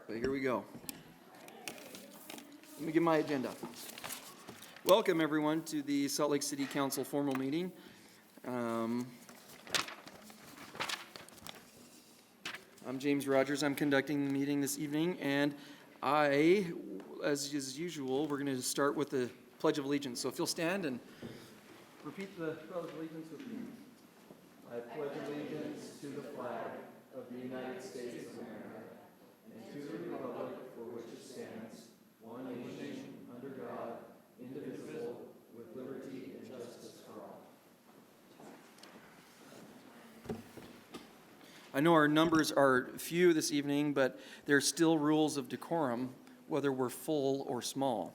but here we go. Let me get my agenda. Welcome, everyone, to the Salt Lake City Council formal meeting. I'm James Rogers. I'm conducting the meeting this evening, and as is usual, we're going to start with the Pledge of Allegiance. So if you'll stand and repeat the Pledge of Allegiance with me. I pledge allegiance to the flag of the United States of America and to the republic for which it stands, one nation, under God, indivisible, with liberty and justice for all. I know our numbers are few this evening, but there are still rules of decorum, whether we're full or small.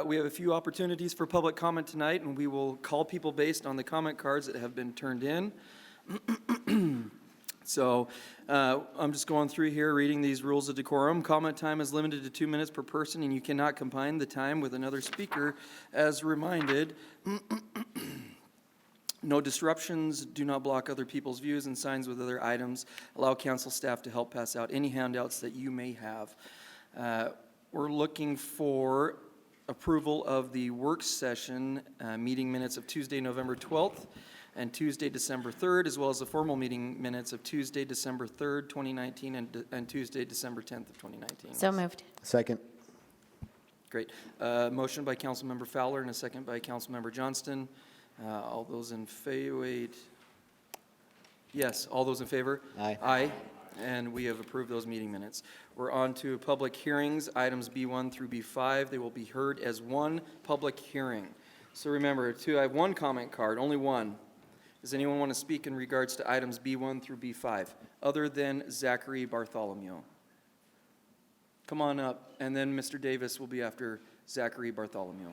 We have a few opportunities for public comment tonight, and we will call people based on the comment cards that have been turned in. So I'm just going through here, reading these rules of decorum. Comment time is limited to 2 minutes per person, and you cannot combine the time with another speaker, as reminded. No disruptions, do not block other people's views and signs with other items. Allow council staff to help pass out any handouts that you may have. We're looking for approval of the work session meeting minutes of Tuesday, November 12th and Tuesday, December 3rd, as well as the formal meeting minutes of Tuesday, December 3rd, 2019 and Tuesday, December 10th of 2019. So moved. Second. Great. Motion by Councilmember Fowler and a second by Councilmember Johnston. All those in favor? Wait. Yes, all those in favor? Aye. Aye. And we have approved those meeting minutes. We're on to public hearings, items B1 through B5. They will be heard as one public hearing. So remember, I have one comment card, only one. Does anyone want to speak in regards to items B1 through B5, other than Zachary Bartholomew? Come on up, and then Mr. Davis will be after Zachary Bartholomew.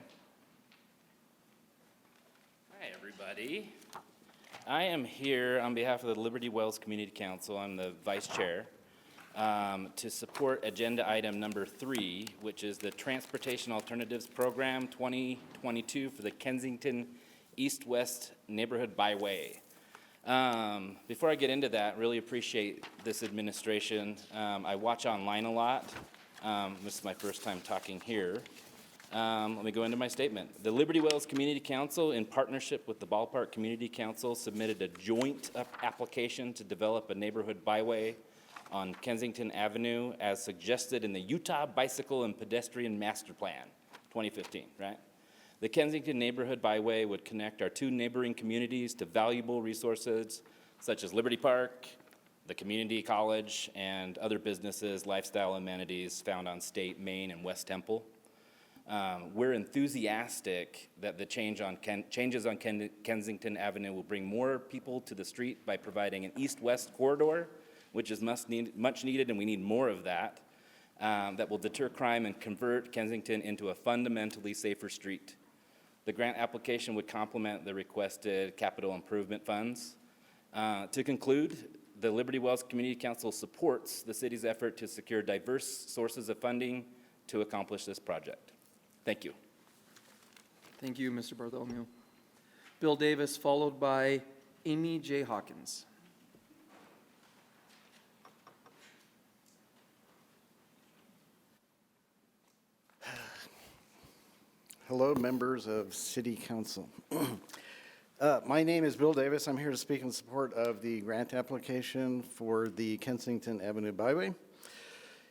Hi, everybody. I am here on behalf of the Liberty Wells Community Council. I'm the vice chair to support agenda item number 3, which is the Transportation Alternatives Program 2022 for the Kensington East-West Neighborhood Byway. Before I get into that, really appreciate this administration. I watch online a lot. This is my first time talking here. Let me go into my statement. The Liberty Wells Community Council, in partnership with the Ballpark Community Council, submitted a joint application to develop a neighborhood byway on Kensington Avenue as suggested in the Utah Bicycle and Pedestrian Master Plan, 2015, right? The Kensington Neighborhood Byway would connect our 2 neighboring communities to valuable resources such as Liberty Park, the community college, and other businesses, lifestyle amenities found on State, Main, and West Temple. We're enthusiastic that the changes on Kensington Avenue will bring more people to the street by providing an east-west corridor, which is much needed, and we need more of that, that will deter crime and convert Kensington into a fundamentally safer street. The grant application would complement the requested capital improvement funds. To conclude, the Liberty Wells Community Council supports the city's effort to secure diverse sources of funding to accomplish this project. Thank you. Thank you, Mr. Bartholomew. Bill Davis, followed by Amy J. Hawkins. Hello, members of City Council. My name is Bill Davis. I'm here to speak in support of the grant application for the Kensington Avenue Byway.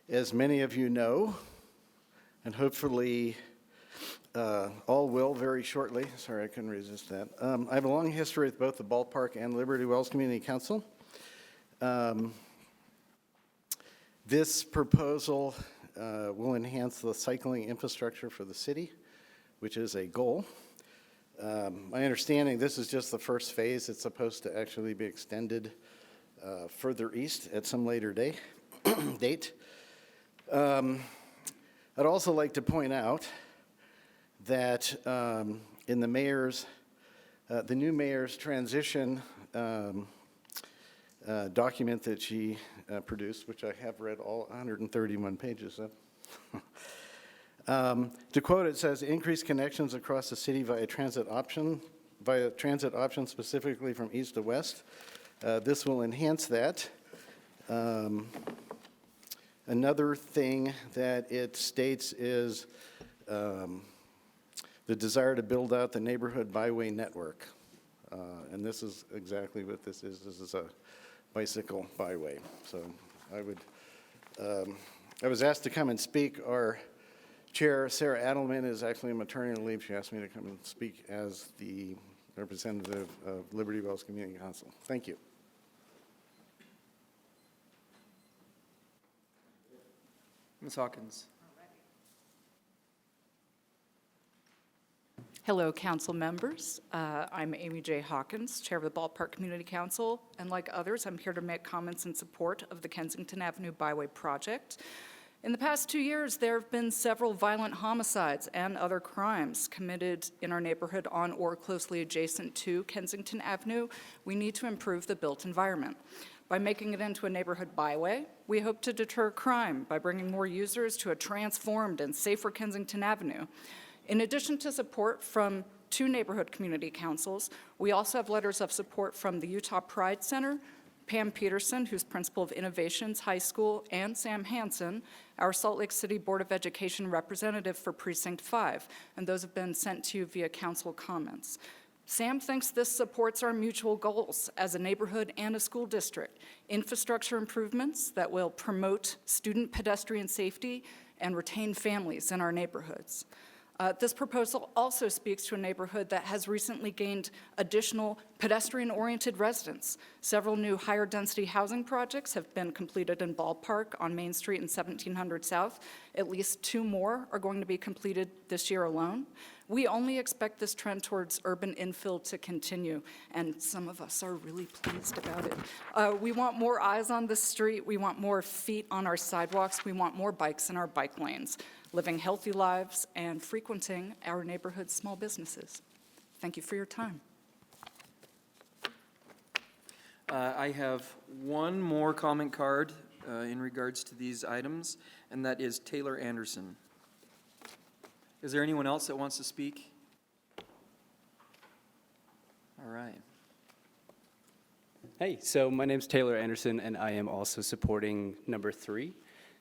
As many of you know, and hopefully all will very shortly. Sorry, I couldn't resist that. I have a long history with both the Ballpark and Liberty Wells Community Council. This proposal will enhance the cycling infrastructure for the city, which is a goal. My understanding, this is just the first phase. It's supposed to actually be extended further east at some later date. I'd also like to point out that in the new mayor's transition document that she produced, which I have read all 131 pages of, to quote, it says, increased connections across the city via transit option specifically from east to west. This will enhance that. Another thing that it states is the desire to build out the neighborhood byway network. And this is exactly what this is. This is a bicycle byway. So I was asked to come and speak. Our chair, Sarah Adelman, is actually on maternity leave. She asked me to come and speak as the representative of Liberty Wells Community Council. Thank you. Ms. Hawkins. Hello, council members. I'm Amy J. Hawkins, Chair of the Ballpark Community Council, and like others, I'm here to make comments in support of the Kensington Avenue Byway project. In the past 2 years, there have been several violent homicides and other crimes committed in our neighborhood on or closely adjacent to Kensington Avenue. We need to improve the built environment. By making it into a neighborhood byway, we hope to deter crime by bringing more users to a transformed and safer Kensington Avenue. In addition to support from 2 neighborhood community councils, we also have letters of support from the Utah Pride Center, Pam Peterson, who's principal of Innovations High School, and Sam Hansen, our Salt Lake City Board of Education representative for Precinct 5, and those have been sent to you via council comments. Sam thinks this supports our mutual goals as a neighborhood and a school district, infrastructure improvements that will promote student pedestrian safety and retain families in our neighborhoods. This proposal also speaks to a neighborhood that has recently gained additional pedestrian-oriented residents. Several new higher-density housing projects have been completed in Ballpark on Main Street and 1700 South. At least 2 more are going to be completed this year alone. We only expect this trend towards urban infill to continue, and some of us are really pleased about it. We want more eyes on the street. We want more feet on our sidewalks. We want more bikes in our bike lanes, living healthy lives and frequenting our neighborhood small businesses. Thank you for your time. I have one more comment card in regards to these items, and that is Taylor Anderson. Is there anyone else that wants to speak? All right. Hey, so my name's Taylor Anderson, and I am also supporting number 3.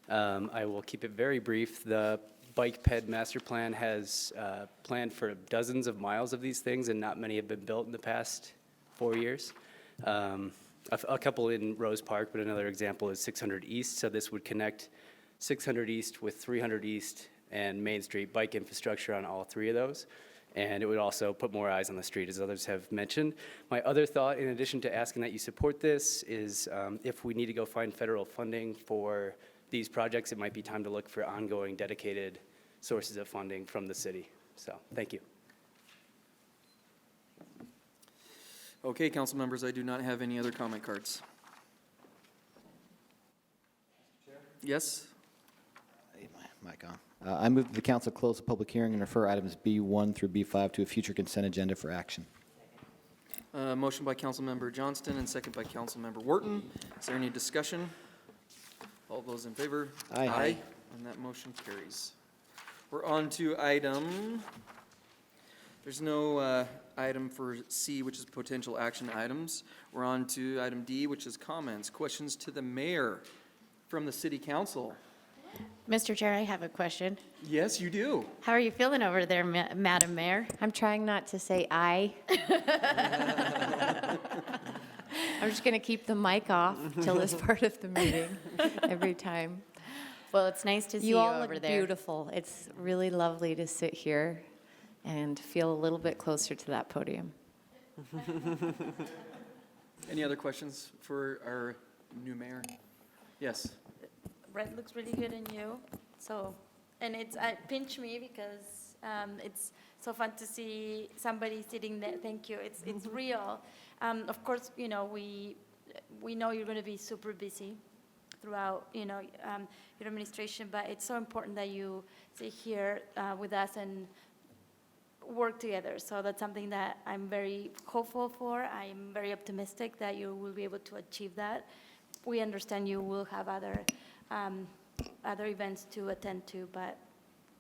I will keep it very brief. The Bike Ped Master Plan has planned for dozens of miles of these things, and not many have been built in the past 4 years. A couple in Rose Park, but another example is 600 East. So this would connect 600 East with 300 East and Main Street bike infrastructure on all 3 of those. And it would also put more eyes on the street, as others have mentioned. My other thought, in addition to asking that you support this, is if we need to go find federal funding for these projects, it might be time to look for ongoing dedicated sources of funding from the city. So, thank you. Okay, council members, I do not have any other comment cards. Yes? Mic on. I move that the council close the public hearing and refer items B1 through B5 to a future consent agenda for action. Motion by Councilmember Johnston and second by Councilmember Wharton. Is there any discussion? All those in favor? Aye. Aye. And that motion carries. We're on to item, there's no item for C, which is potential action items. We're on to item D, which is comments, questions to the mayor from the city council. Mr. Chair, I have a question. Yes, you do. How are you feeling over there, Madam Mayor? I'm trying not to say aye. I'm just going to keep the mic off till this part of the meeting every time. Well, it's nice to see You you all over look there. beautiful. It's really lovely to sit here and feel a little bit closer to that podium. Any other questions for our new mayor? Yes. Red looks really good in you. So, and it's pinch me because it's so fun to see somebody sitting there. Thank you. It's real. Of course, you know we know you're going to be super busy throughout your administration, but it's so important that you sit here with us and work together. So that's something that I'm very hopeful for. I'm very optimistic that you will be able to achieve that. We understand you will have other events to attend to, but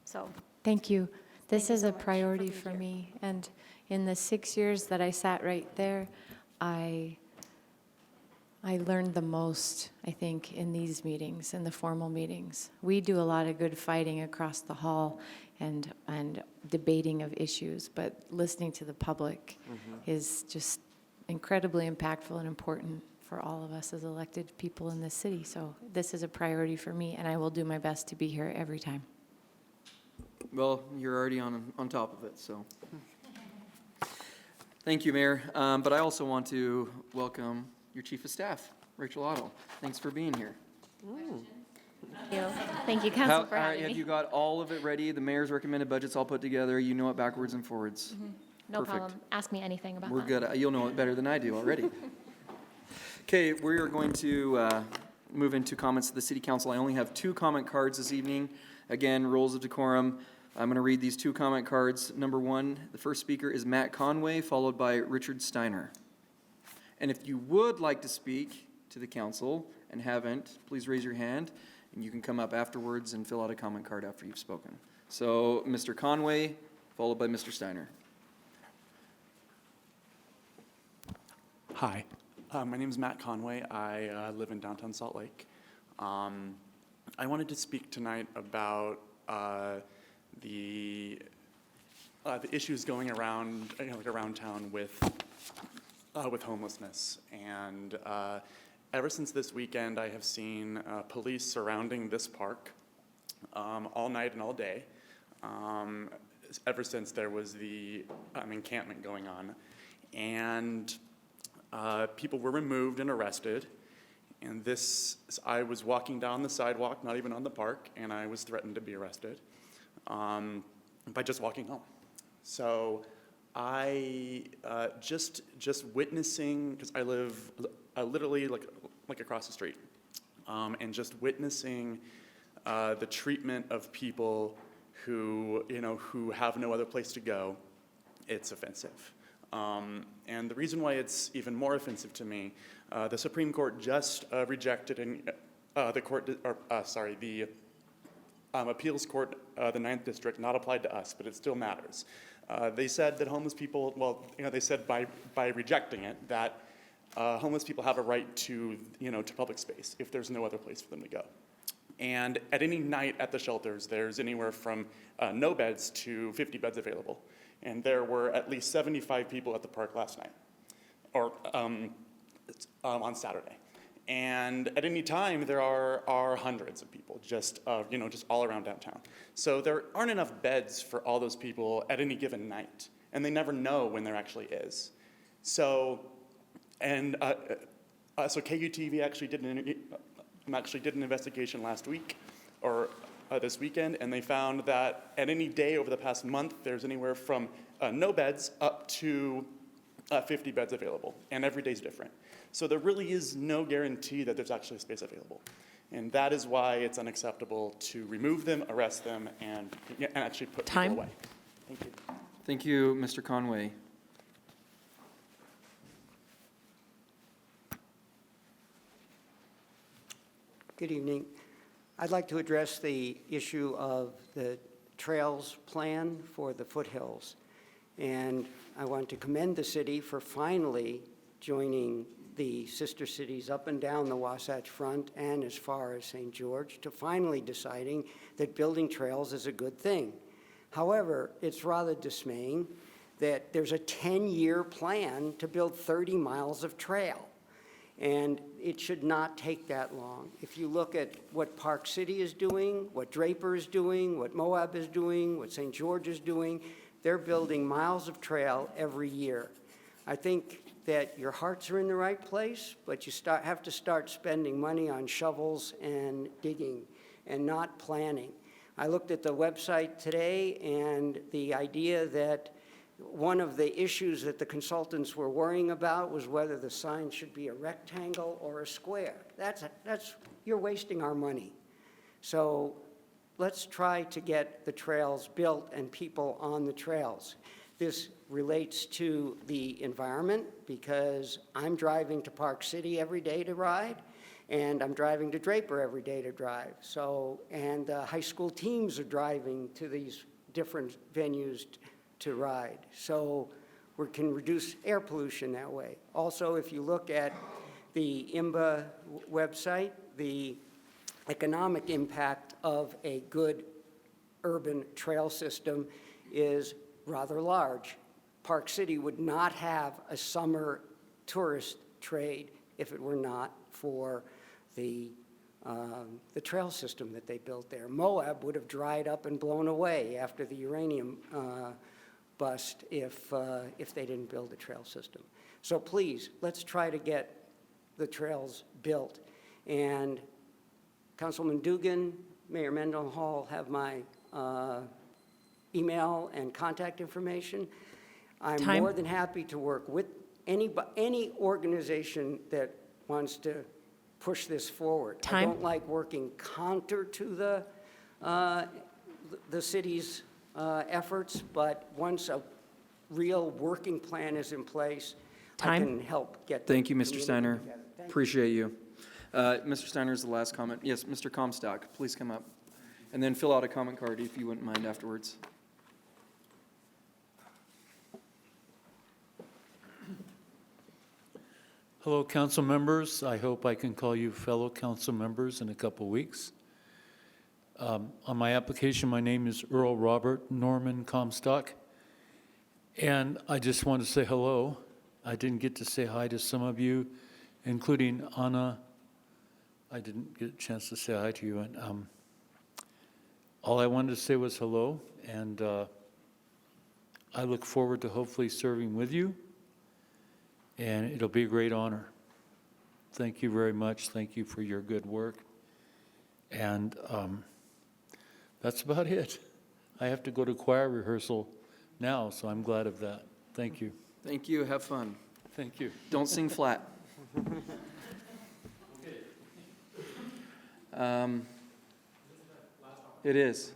so. Thank you. This Thank you is so a much for priority being for here. me. And in the 6 years that I sat right there, I I learned the most, I think, in these meetings, in the formal meetings. We do a lot of good fighting across the hall and debating of issues, but listening to the public is just incredibly impactful and important for all of us as elected people in this city. So this is a priority for me, and I will do my best to be here every time. Well, you're already on top of it, so. Thank you, Mayor. But I also want to welcome your Chief of Staff, Rachel Otto. Thanks for being here. Thank you, Council, All for right, having have me. you got all of it ready? The mayor's recommended budget's all put together. You know it backwards and forwards. No Perfect. problem. Ask me anything about We're that. good. You'll know it better than I do already. Okay, we are going to move into comments to the city council. I only have 2 comment cards this evening. Again, rules of decorum. I'm going to read these 2 comment cards. Number 1, the first speaker is Matt Conway, followed by Richard Steiner. And if you would like to speak to the council and haven't, please raise your hand, and you can come up afterwards and fill out a comment card after you've spoken. So, Mr. Conway, followed by Mr. Steiner. Hi, my name is Matt Conway. I live in downtown Salt Lake. I wanted to speak tonight about the issues going around, around town with homelessness. And ever since this weekend, I have seen police surrounding this park all night and all day. Ever since there was the encampment going on, and people were removed and arrested. And I was walking down the sidewalk, not even on the park, and I was threatened to be arrested by just walking home. So I just witnessing, because I live literally like across the street, and just witnessing the treatment of people who have no other place to go, it's offensive. And the reason why it's even more offensive to me, the Supreme Court just rejected the appeals court, the 9th District, not applied to us, but it still matters. They said that homeless people, they said by rejecting it that homeless people have a right to public space if there's no other place for them to go. And at any night at the shelters, there's anywhere from no beds to 50 beds available. And there were at least 75 people at the park last night, or on Saturday. And at any time, there are hundreds of people just all around downtown. So there aren't enough beds for all those people at any given night, and they never know when there actually is. So, so KUTV actually did an investigation last week, or this weekend, and they found that at any day over the past month, there's anywhere from no beds up to 50 beds available, and every day's different. So there really is no guarantee that there's actually space available. And that is why it's unacceptable to remove them, arrest them, and actually put people away. Thank you. Thank you, Mr. Conway. Good evening. I'd like to address the issue of the trails plan for the foothills. And I want to commend the city for finally joining the sister cities up and down the Wasatch Front and as far as St. George to finally deciding that building trails is a good thing. However, it's rather dismaying that there's a 10-year plan to build 30 miles of trail. And it should not take that long. If you look at what Park City is doing, what Draper is doing, what Moab is doing, what St. George is doing, they're building miles of trail every year. I think that your hearts are in the right place, but you have to start spending money on shovels and digging and not planning. I looked at the website today, and the idea that one of the issues that the consultants were worrying about was whether the sign should be a rectangle or a square. You're wasting our money. So let's try to get the trails built and people on the trails. This relates to the environment because I'm driving to Park City every day to ride, and I'm driving to Draper every day to drive. So, and the high school teams are driving to these different venues to ride. So we can reduce air pollution that way. Also, if you look at the IMBA website, the economic impact of a good urban trail system is rather large. Park City would not have a summer tourist trade if it were not for the trail system that they built there. Moab would have dried up and blown away after the uranium bust if they didn't build a trail system. So please, let's try to get the trails built. And Councilman Dugan, Mayor Mendenhall have my email and contact information. I'm Time. more than happy to work with any organization that wants to push this forward. I Time. don't like working counter to the city's efforts, but once a real working plan is in place, Time. I can help get the Thank you, Mr. community Steiner. together. Thank you. Appreciate you. Mr. Steiner is the last comment. Yes, Mr. Comstock, please come up. And then fill out a comment card if you wouldn't mind afterwards. Hello, council members. I hope I can call you fellow council members in a couple weeks. On my application, my name is Earl Robert Norman Comstock, and I just want to say hello. I didn't get to say hi to some of you, including Anna. I didn't get a chance to say hi to you, and all I wanted to say was hello, and I look forward to hopefully serving with you. And it'll be a great honor. Thank you very much. Thank you for your good work. And that's about it. I have to go to choir rehearsal now, so I'm glad of that. Thank you. Thank you. Have fun. Thank you. Don't sing flat. It is.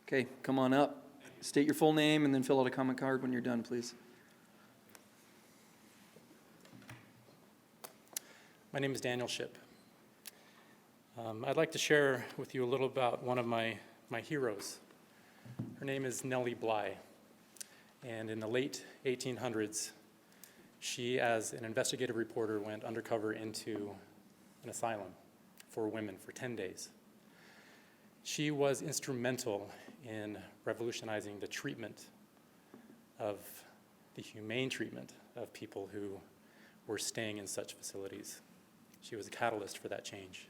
Okay, come on up. State your full name and then fill out a comment card when you're done, please. My name is Daniel Ship. I'd like to share with you a little about one of my heroes. Her name is Nellie Bly. And in the late 1800s, she, as an investigative reporter, went undercover into an asylum for women for 10 days. She was instrumental in revolutionizing the treatment of the humane treatment of people who were staying in such facilities. She was a catalyst for that change.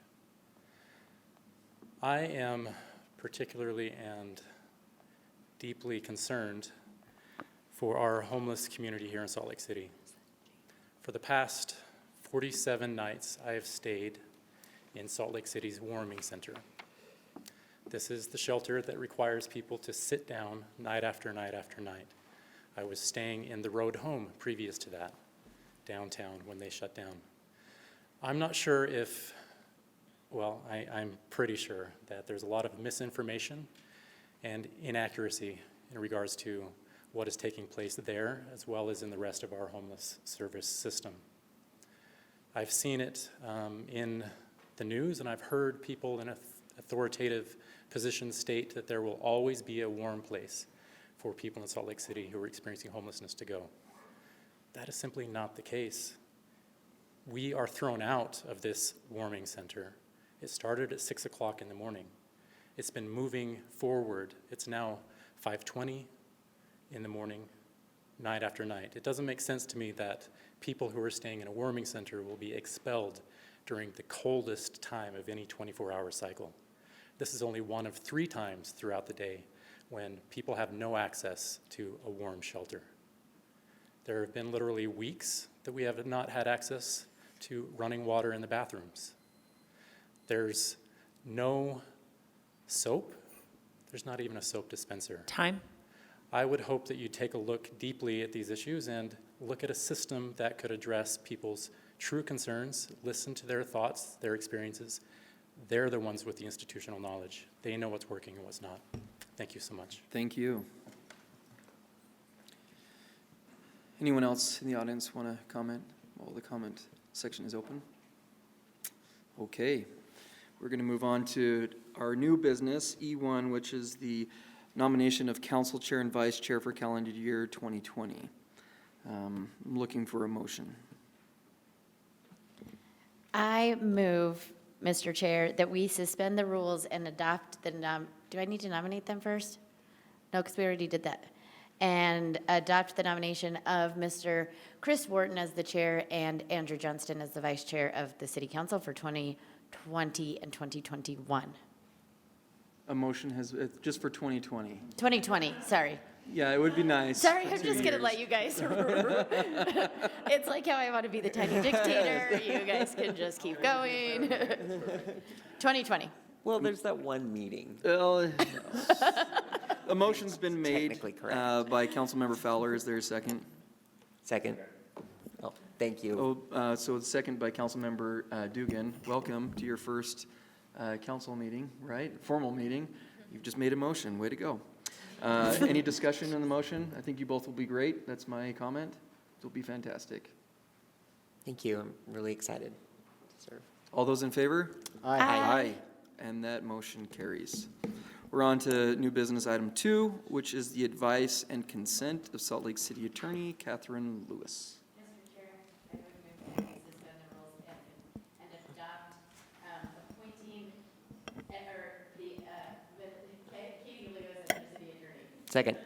I am particularly and deeply concerned for our homeless community here in Salt Lake City. For the past 47 nights, I have stayed in Salt Lake City's warming center. This is the shelter that requires people to sit down night after night after night. I was staying in the road home previous to that, downtown, when they shut down. I'm not sure if, well, I'm pretty sure that there's a lot of misinformation and inaccuracy in regards to what is taking place there, as well as in the rest of our homeless service system. I've seen it in the news, and I've heard people in authoritative positions state that there will always be a warm place for people in Salt Lake City who are experiencing homelessness to go. That is simply not the case. We are thrown out of this warming center. It started at 6 o'clock in the morning. It's been moving forward. It's now 5:20 in the morning, night after night. It doesn't make sense to me that people who are staying in a warming center will be expelled during the coldest time of any 24-hour cycle. This is only one of 3 times throughout the day when people have no access to a warm shelter. There have been literally weeks that we have not had access to running water in the bathrooms. There's no soap. There's not even a soap dispenser. Time. I would hope that you take a look deeply at these issues and look at a system that could address people's true concerns, listen to their thoughts, their experiences. They're the ones with the institutional knowledge. They know what's working and what's not. Thank you so much. Thank you. Anyone else in the audience want to comment? Well, the comment section is open. Okay. We're going to move on to our new business, E1, which is the nomination of council chair and vice chair for calendar year 2020. I'm looking for a motion. I move, Mr. Chair, that we suspend the rules and adopt the do I need to nominate them first? No, because we already did that. And adopt the nomination of Mr. Chris Wharton as the chair and Andrew Johnston as the vice chair of the city council for 2020 and 2021. A motion has, just for 2020. 2020, sorry. Yeah, it would be nice. Sorry, for I'm 2 just going to years. let you guys. It's like how I want to be the tiny dictator. You guys can just keep going. 2020. Well, there's that one meeting. Well, a motion's been made Technically correct. by Councilmember Fowler. Is there a second? Second. Oh, thank you. So the second by Councilmember Dugan. Welcome to your first council meeting, right? Formal meeting. You've just made a motion. Way to go. Any discussion on the motion? I think you both will be great. That's my comment. It'll be fantastic. Thank you. I'm really excited to serve. All those in favor? Aye. Aye. And that motion carries. We're on to new business item 2, which is the advice and consent of Salt Lake City Attorney Catherine Lewis. Mr. Chair, I would move that we suspend the rules and adopt appointing, Katie Lewis as the city attorney. Second.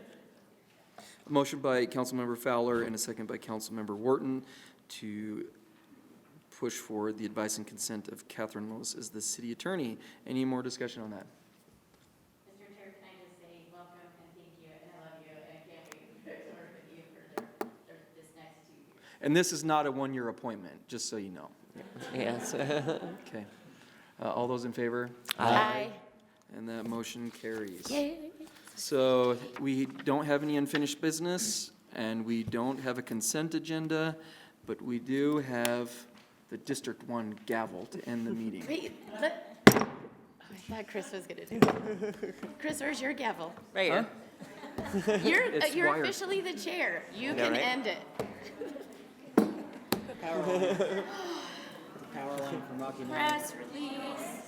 A motion by Councilmember Fowler and a second by Councilmember Wharton to push for the advice and consent of Catherine Lewis as the city attorney. Any more discussion on that? Mr. Chair, can I just say welcome and thank you, and I love you, and I can't wait to work with you for this next 2 years. And this is not a one-year appointment, just so you know. Yes. Okay. All those in favor? Aye. And that motion carries. Yay. So we don't have any unfinished business, and we don't have a consent agenda, but we do have the District 1 gavel to end the meeting. Wait, I thought Chris was going to do it. Chris, where's your gavel? Right here. It's You're wired. officially the chair. You know, can right? end it. Power line from Rocky Mountain. Press release.